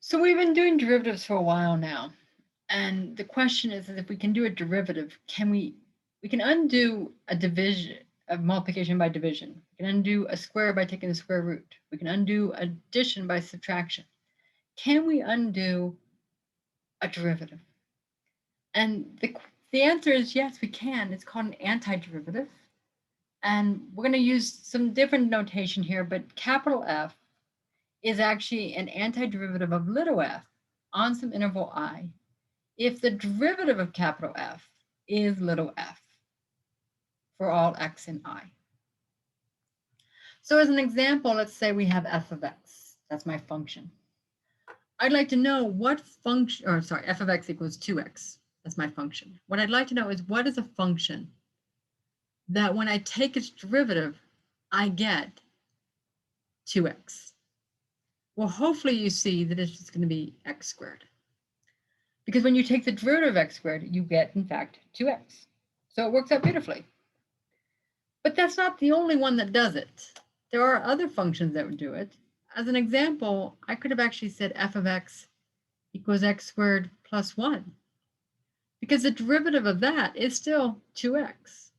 So we've been doing derivatives for a while now. And the question is if we can do a derivative, we can undo a division, a multiplication by division. We can undo a square by taking the square root. We can undo addition by subtraction. Can we undo a derivative? And the answer is yes, we can. It's called an antiderivative. And we're going to use some different notation here, but capital F is actually an antiderivative of little f on some interval I if the derivative of capital F is little f for all x and I. So as an example, let's say we have f of x. That's my function. I'd like to know what function, or sorry, f of x equals 2x. That's my function. What I'd like to know is what is a function that when I take its derivative, I get 2x. Well, hopefully you see that it's just going to be x squared. Because when you take the derivative of x squared, you get, in fact, 2x. So it works out beautifully. But that's not the only one that does it. There are other functions that would do it. As an example, I could have actually said f of x equals x squared plus 1. Because the derivative of that is still 2x.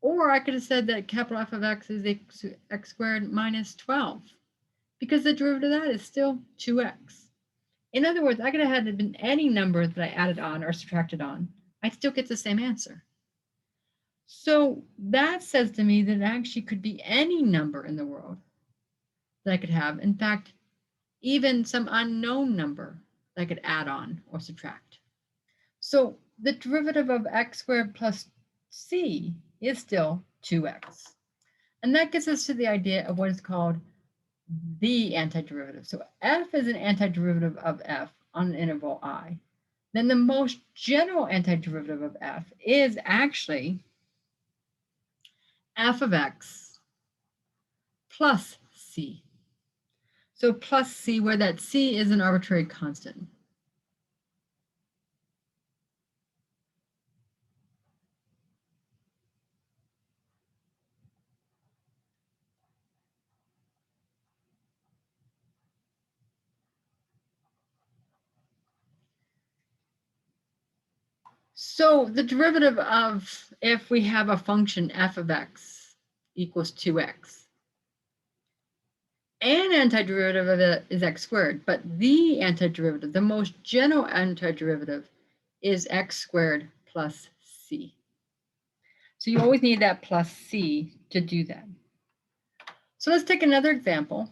Or I could have said that capital F of x is x squared minus 12. Because the derivative of that is still 2x. In other words, I could have had been any number that I added on or subtracted on. I'd still get the same answer. So that says to me that it actually could be any number in the world that I could have. In fact, even some unknown number that I could add on or subtract. So the derivative of x squared plus c is still 2x. And that gets us to the idea of what is called the antiderivative. So f is an antiderivative of f on an interval I. Then the most general antiderivative of f is actually f of x plus c. So plus c, where that c is an arbitrary constant. So the derivative of, if we have a function f of x equals 2x, an antiderivative of it is x squared, but the antiderivative, the most general antiderivative, is x squared plus c. So you always need that plus c to do that. So let's take another example.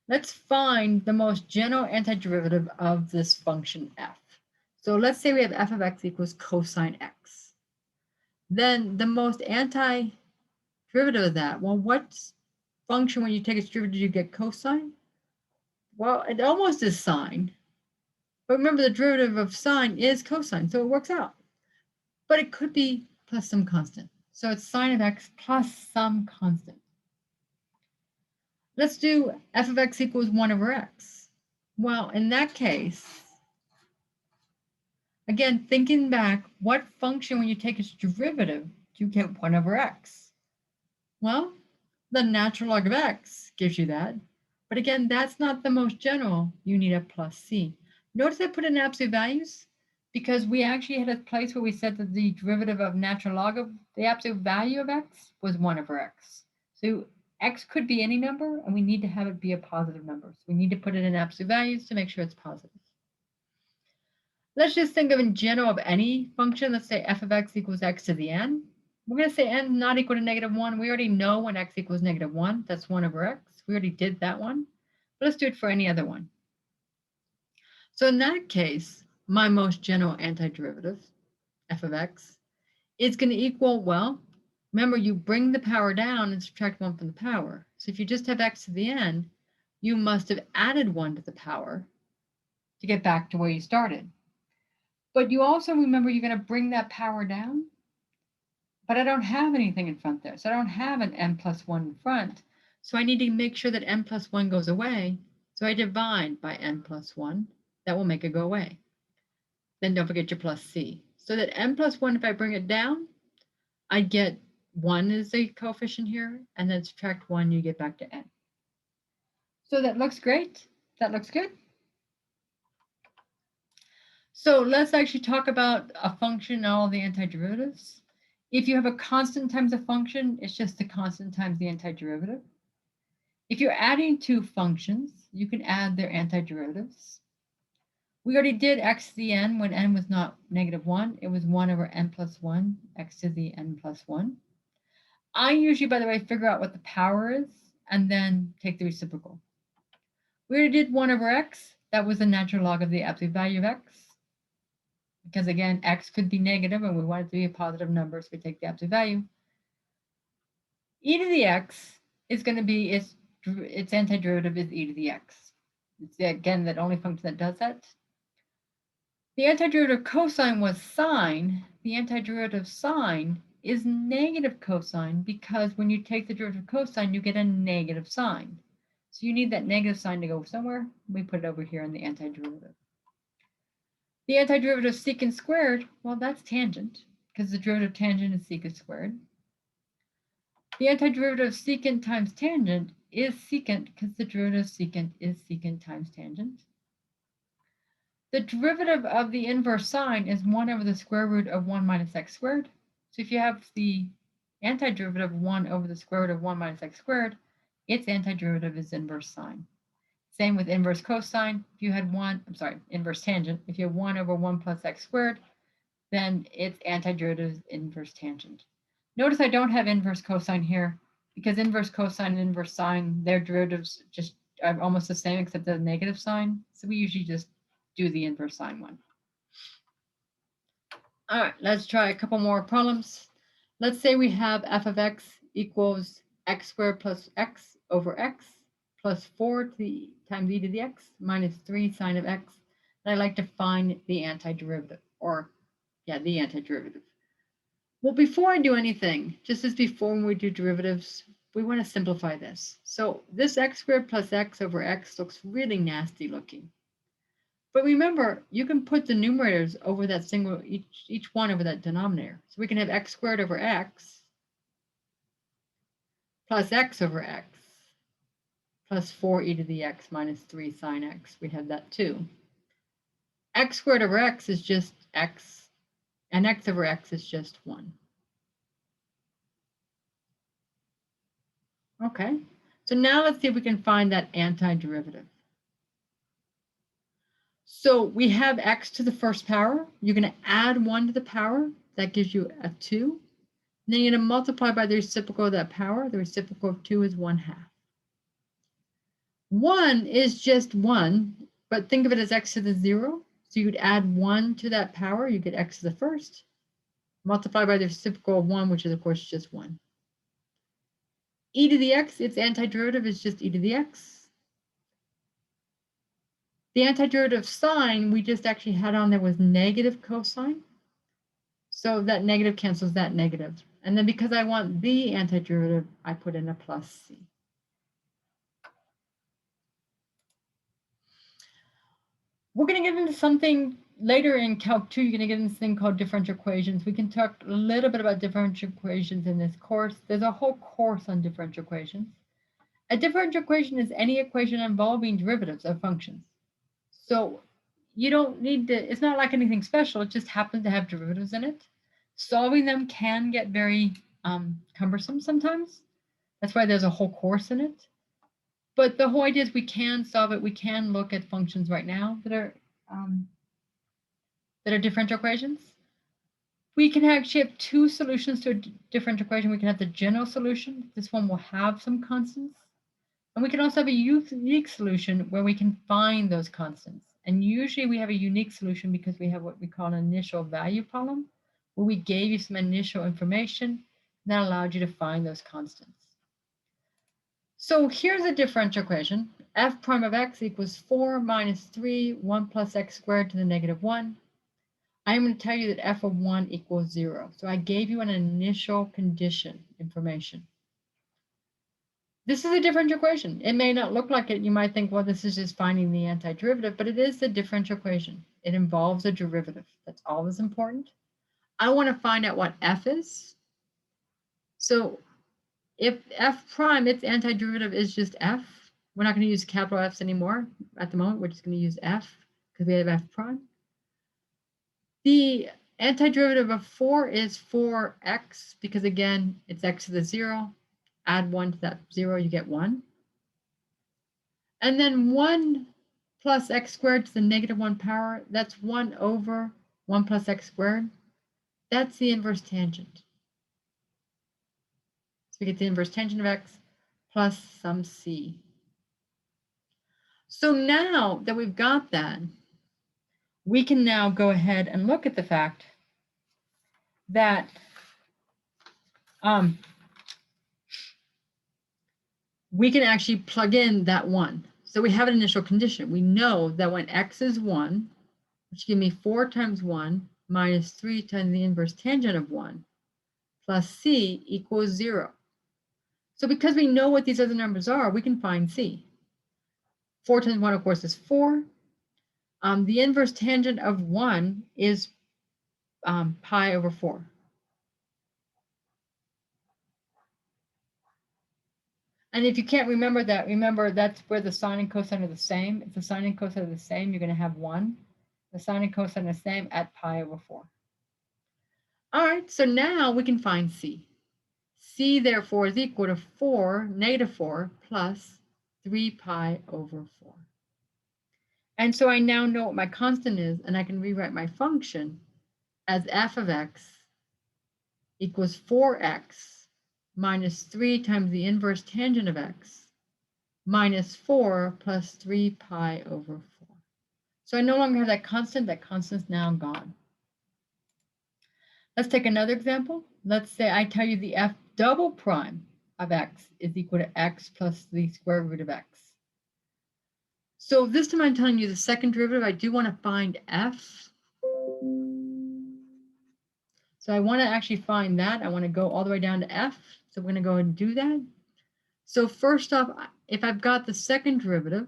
Let's find the most general antiderivative of this function f. So let's say we have f of x equals cosine x. Then the most antiderivative of that, well, what function when you take its derivative do you get cosine? Well, it almost is sine. But remember, the derivative of sine is cosine, so it works out. But it could be plus some constant. So it's sine of x plus some constant. Let's do f of x equals 1 over x. Well, in that case, again, thinking back, what function when you take its derivative do you get 1 over x? Well, the natural log of x gives you that. But again, that's not the most general. You need a plus c. Notice I put in absolute values because we actually had a place where we said that the derivative of natural log of the absolute value of x was 1 over x. So x could be any number, and we need to have it be a positive number. So we need to put it in absolute values to make sure it's positive. Let's just think of in general of any function. Let's say f of x equals x to the n. We're going to say n not equal to -1. We already know when x equals -1. That's 1 over x. We already did that one. But let's do it for any other one. So in that case, my most general antiderivative, f of x, is going to equal, well, remember you bring the power down and subtract 1 from the power. So if you just have x to the n, you must have added 1 to the power to get back to where you started. But you also remember you're going to bring that power down. But I don't have anything in front there. So I don't have an n plus 1 in front. So I need to make sure that n plus 1 goes away. So I divide by n plus 1. That will make it go away. Then don't forget your plus c. So that n plus 1, if I bring it down, I get 1 is the coefficient here. And then subtract 1, you get back to n. So that looks great. That looks good. So let's actually talk about a function and all the antiderivatives. If you have a constant times a function, it's just the constant times the antiderivative. If you're adding two functions, you can add their antiderivatives. We already did x to the n when n was not -1. It was 1 over n plus 1, x to the n plus 1. I usually, by the way, figure out what the power is and then take the reciprocal. We already did 1 over x. That was the natural log of the absolute value of x. Because again, x could be negative and we want it to be a positive number, so we take the absolute value. E to the x is going to be its antiderivative is e to the x. It's again that only function that does that. The antiderivative cosine was sine. The antiderivative sine is negative cosine because when you take the derivative of cosine, you get a negative sign. So you need that negative sign to go somewhere. We put it over here in the antiderivative. The antiderivative of secant squared, well, that's tangent because the derivative of tangent is secant squared. The antiderivative of secant times tangent is secant because the derivative of secant is secant times tangent. The derivative of the inverse sine is 1 over the square root of 1 minus x squared. So if you have the antiderivative of 1 over the square root of 1 minus x squared, its antiderivative is inverse sine. Same with inverse cosine. If you had inverse tangent. If you have 1 over 1 plus x squared, then its antiderivative is inverse tangent. Notice I don't have inverse cosine here because inverse cosine and inverse sine, their derivatives just are almost the same except the negative sign. So we usually just do the inverse sine one. All right, let's try a couple more problems. Let's say we have f of x equals x squared plus x over x plus 4 times e to the x minus 3 sine of x. And I'd like to find the antiderivative, the antiderivative. Well, before I do anything, just as before when we do derivatives, we want to simplify this. So this x squared plus x over x looks really nasty looking. But remember, you can put the numerators over that single, each one over that denominator. So we can have x squared over x plus x over x plus 4 e to the x minus 3 sine x. We have that too. X squared over x is just x, and x over x is just 1. Okay, so now let's see if we can find that antiderivative. So we have x to the first power. You're going to add 1 to the power. That gives you a 2. And then you're going to multiply by the reciprocal of that power. The reciprocal of 2 is 1/2. 1 is just 1, but think of it as x to the 0. So you'd add 1 to that power. You get x to the first. Multiply by the reciprocal of 1, which is, of course, just 1. E to the x, its antiderivative is just e to the x. The antiderivative sign we just actually had on there was negative cosine. So that negative cancels that negative. And then because I want the antiderivative, I put in a plus c. We're going to get into something later in Calc 2. You're going to get into this thing called differential equations. We can talk a little bit about differential equations in this course. There's a whole course on differential equations. A differential equation is any equation involving derivatives of functions. So you don't need to, it's not like anything special. It just happens to have derivatives in it. Solving them can get very cumbersome sometimes. That's why there's a whole course in it. But the whole idea is we can solve it. We can look at functions right now that are differential equations. We can actually have two solutions to a differential equation. We can have the general solution. This one will have some constants. And we can also have a unique solution where we can find those constants. And usually we have a unique solution because we have what we call an initial value problem, where we gave you some initial information that allowed you to find those constants. So here's a differential equation. F prime of x equals 4 minus 3, 1 plus x squared to the negative 1. I'm going to tell you that f of 1 equals 0. So I gave you an initial condition information. This is a differential equation. It may not look like it. You might think, well, this is just finding the antiderivative, but it is a differential equation. It involves a derivative. That's always important. I want to find out what f is. So if f prime, its antiderivative is just f. We're not going to use capital F's anymore at the moment. We're just going to use f because we have f prime. The antiderivative of 4 is 4x, because again, it's x to the 0. Add 1 to that 0, you get 1. And then 1 plus x squared to the negative 1 power, that's 1 over 1 plus x squared. That's the inverse tangent. So we get the inverse tangent of x plus some c. So now that we've got that, we can now go ahead and look at the fact that we can actually plug in that 1. So we have an initial condition. We know that when x is 1, which gives me 4 times 1 minus 3 times the inverse tangent of 1 plus c equals 0. So because we know what these other numbers are, we can find c. 4 times 1, of course, is 4. The inverse tangent of 1 is pi over 4. And if you can't remember that, remember that's where the sine and cosine are the same. If the sine and cosine are the same, you're going to have 1. The sine and cosine are the same at pi over 4. All right, so now we can find c. C, therefore, is equal to 4, negative 4, plus 3 pi over 4. And so I now know what my constant is, and I can rewrite my function as f of x equals 4x minus 3 times the inverse tangent of x minus 4 plus 3 pi over 4. So I no longer have that constant. That constant's now gone. Let's take another example. Let's say I tell you the f double prime of x is equal to x plus the square root of x. So this time I'm telling you the second derivative. I do want to find f. So I want to actually find that. I want to go all the way down to f. So we're going to go ahead and do that. So first off, if I've got the second derivative,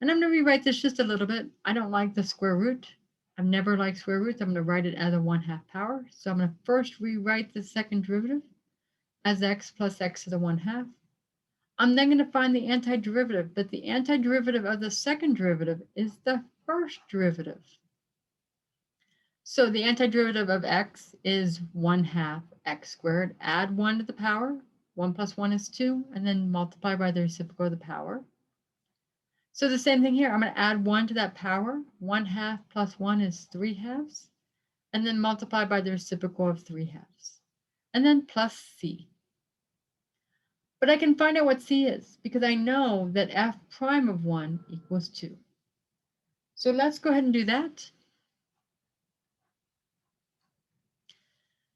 and I'm going to rewrite this just a little bit. I don't like the square root. I've never liked square roots. I'm going to write it as a 1/2 power. So I'm going to first rewrite the second derivative as x plus x to the 1/2. I'm then going to find the antiderivative, but the antiderivative of the second derivative is the first derivative. So the antiderivative of x is 1/2 x squared. Add 1 to the power. 1 plus 1 is 2, and then multiply by the reciprocal of the power. So the same thing here. I'm going to add 1 to that power. 1/2 plus 1 is 3/2, and then multiply by the reciprocal of 3/2, and then plus c. But I can find out what c is because I know that f prime of 1 equals 2. So let's go ahead and do that.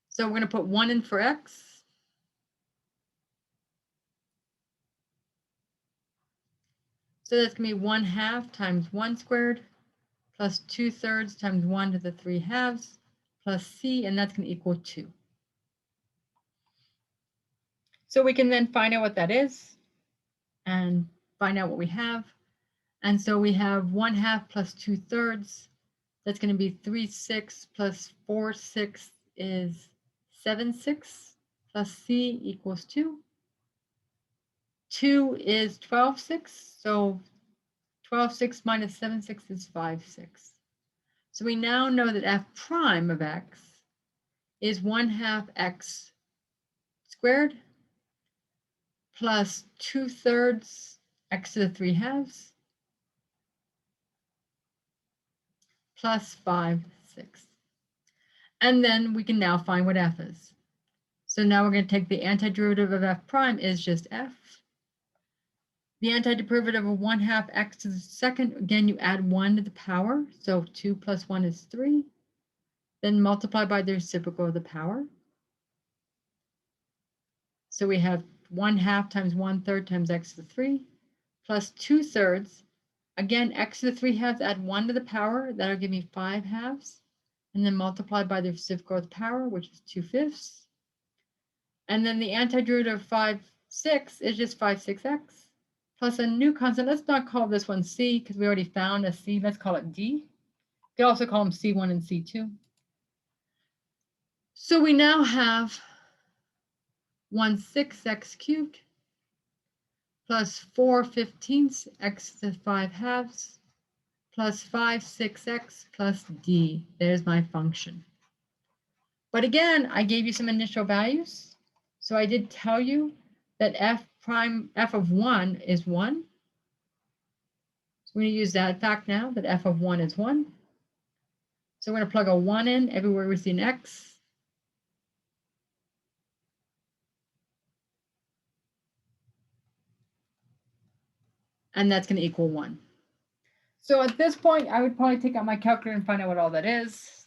So we're going to put 1 in for x. So that's going to be 1/2 times 1 squared plus 2/3 times 1 to the 3/2 plus c, and that's going to equal 2. So we can then find out what that is and find out what we have. And so we have 1/2 plus 2/3. That's going to be 3/6 plus 4/6 is 7/6 plus c equals 2. 2 is 12/6. So 12/6 minus 7/6 is 5/6. So we now know that f prime of x is 1/2 x squared plus 2/3 x to the 3/2 plus 5/6. And then we can now find what f is. So now we're going to take the antiderivative of f prime is just f. The antiderivative of 1/2 x to the second, again, you add 1 to the power. So 2 plus 1 is 3. Then multiply by the reciprocal of the power. So we have 1/2 times 1/3 times x to the 3 plus 2/3. Again, x to the 3/2, add 1 to the power. That'll give me 5/2. And then multiply by the reciprocal of the power, which is 2/5. And then the antiderivative of 5/6 is just 5/6x plus a new constant. Let's not call this one c because we already found a c. Let's call it d. You can also call them c1 and c2. So we now have 1/6 cubed plus 4/15 x to the 5/2 plus 5, 6x plus d. There's my function. But again, I gave you some initial values. So I did tell you that f of 1 is 1. So we're going to use that fact now, that f of 1 is 1. So we're going to plug a 1 in everywhere we see an x. And that's going to equal 1. So at this point, I would probably take out my calculator and find out what all that is.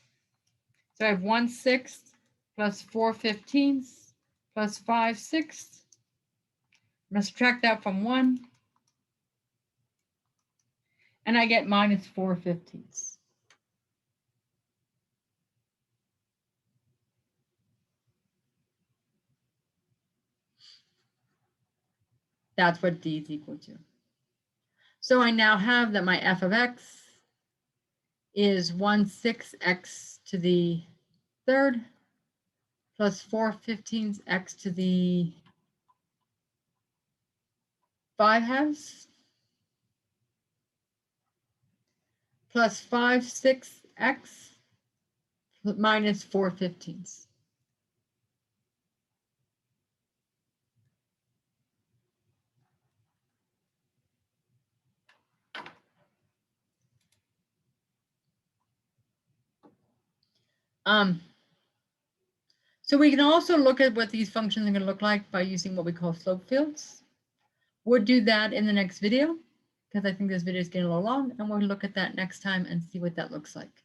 So I have 1/6 plus 4/15 plus 5/6. I'm going to subtract that from 1. And I get minus 4/15. That's what d is equal to. So I now have that my f of x is 1/6 x to the third plus 4/15 x to the 5/2 plus 5/6 x minus 4/15. So we can also look at what these functions are going to look like by using what we call slope fields. We'll do that in the next video because I think this video is getting a little long, and we'll look at that next time and see what that looks like.